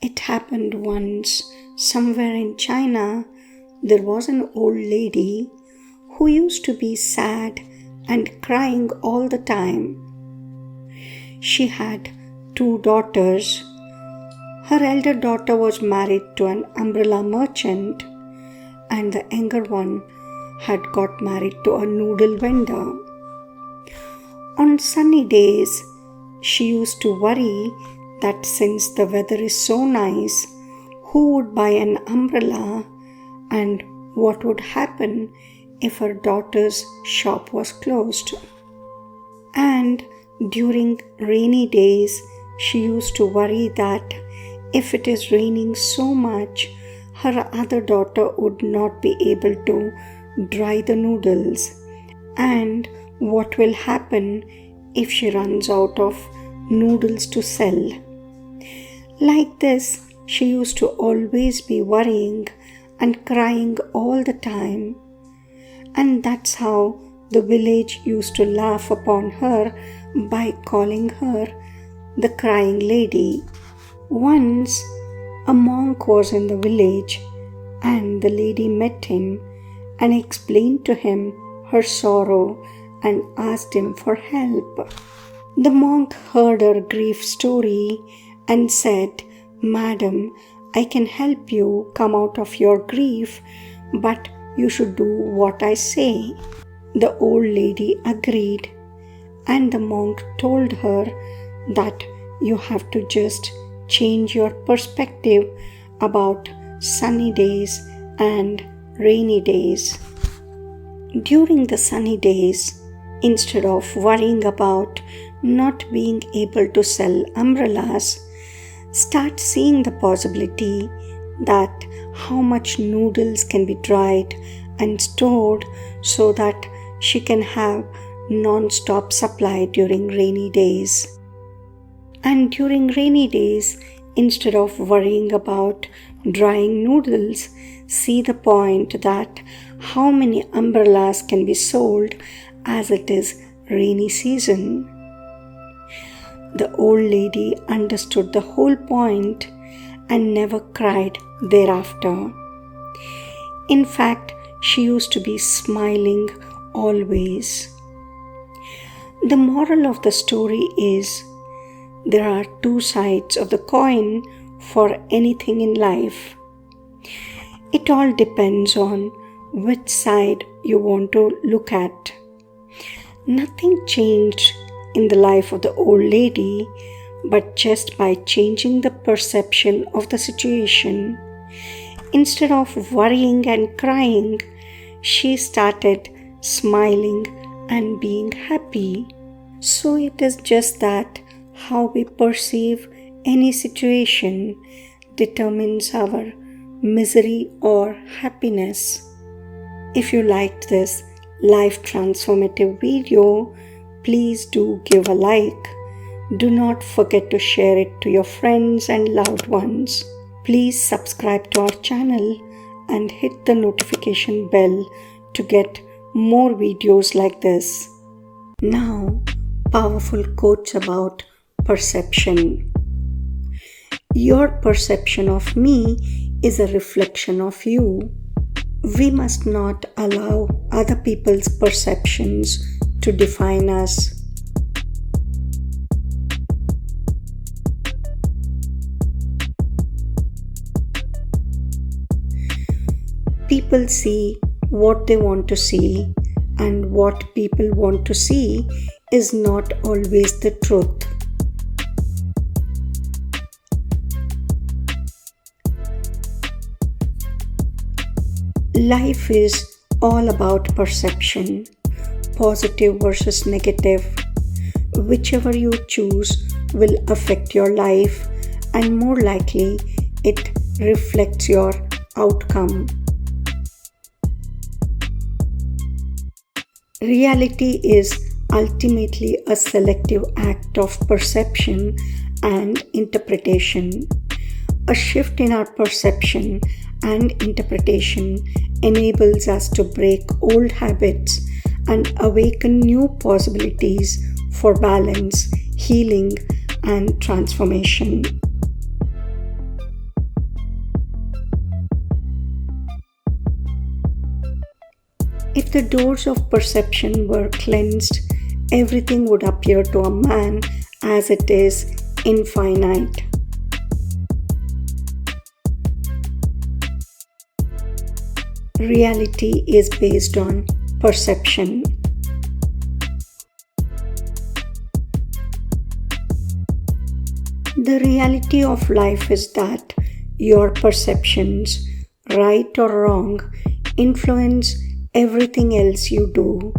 It happened once, somewhere in China, there was an old lady who used to be sad and crying all the time. She had 2 daughters. Her elder daughter was married to an umbrella merchant, and the younger one had got married to a noodle vendor. On sunny days, she used to worry that since the weather is so nice, who would buy an umbrella and what would happen if her daughter's shop was closed. And during rainy days, she used to worry that if it is raining so much, her other daughter would not be able to dry the noodles, and what will happen if she runs out of noodles to sell. Like this, she used to always be worrying and crying all the time, and that's how the village used to laugh upon her by calling her the crying lady. Once, a monk was in the village, and the lady met him and explained to him her sorrow and asked him for help. The monk heard her grief story and said, "Madam, I can help you come out of your grief, but you should do what I say." The old lady agreed, and the monk told her that you have to just change your perspective about sunny days and rainy days. During the sunny days, instead of worrying about not being able to sell umbrellas, start seeing the possibility that how much noodles can be dried and stored so that she can have non-stop supply during rainy days. And during rainy days, instead of worrying about drying noodles, see the point that how many umbrellas can be sold as it is rainy season. The old lady understood the whole point and never cried thereafter. In fact, she used to be smiling always. The moral of the story is there are 2 sides of the coin for anything in life. It all depends on which side you want to look at. Nothing changed in the life of the old lady, but just by changing the perception of the situation. Instead of worrying and crying, she started smiling and being happy. So it is just that how we perceive any situation determines our misery or happiness. If you liked this life transformative video, please do give a like. Do not forget to share it to your friends and loved ones. Please subscribe to our channel and hit the notification bell to get more videos like this. Now, powerful quotes about perception. Your perception of me is a reflection of you. We must not allow other people's perceptions to define us. People see what they want to see, and what people want to see is not always the truth. Life is all about perception, positive versus negative. Whichever you choose will affect your life, and more likely it reflects your outcome. Reality is ultimately a selective act of perception and interpretation. A shift in our perception and interpretation enables us to break old habits and awaken new possibilities for balance, healing, and transformation. If the doors of perception were cleansed, everything would appear to a man as it is infinite. Reality is based on perception. The reality of life is that your perceptions, right or wrong, influence everything else you do.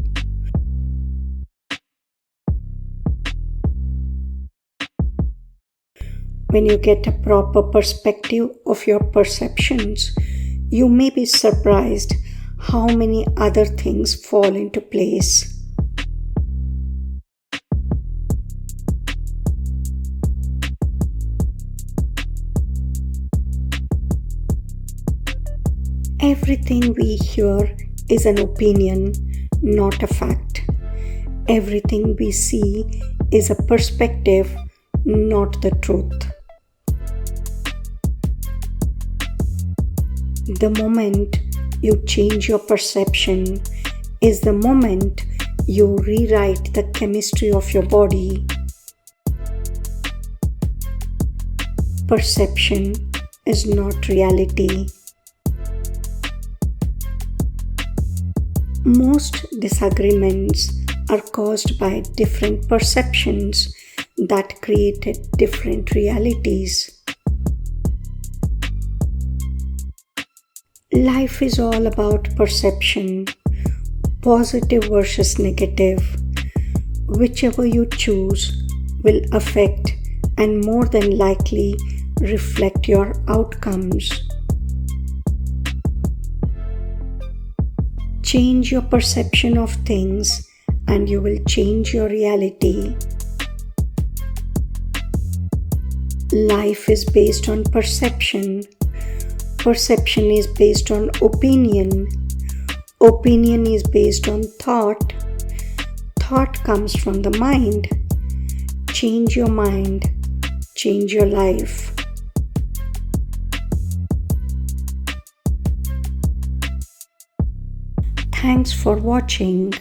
When you get a proper perspective of your perceptions, you may be surprised how many other things fall into place. Everything we hear is an opinion, not a fact. Everything we see is a perspective, not the truth. The moment you change your perception is the moment you rewrite the chemistry of your body. Perception is not reality. Most disagreements are caused by different perceptions that created different realities. Life is all about perception, positive versus negative. Whichever you choose will affect and more than likely reflect your outcomes. Change your perception of things and you will change your reality. Life is based on perception. Perception is based on opinion. Opinion is based on thought. Thought comes from the mind. Change your mind. Change your life. Thanks for watching.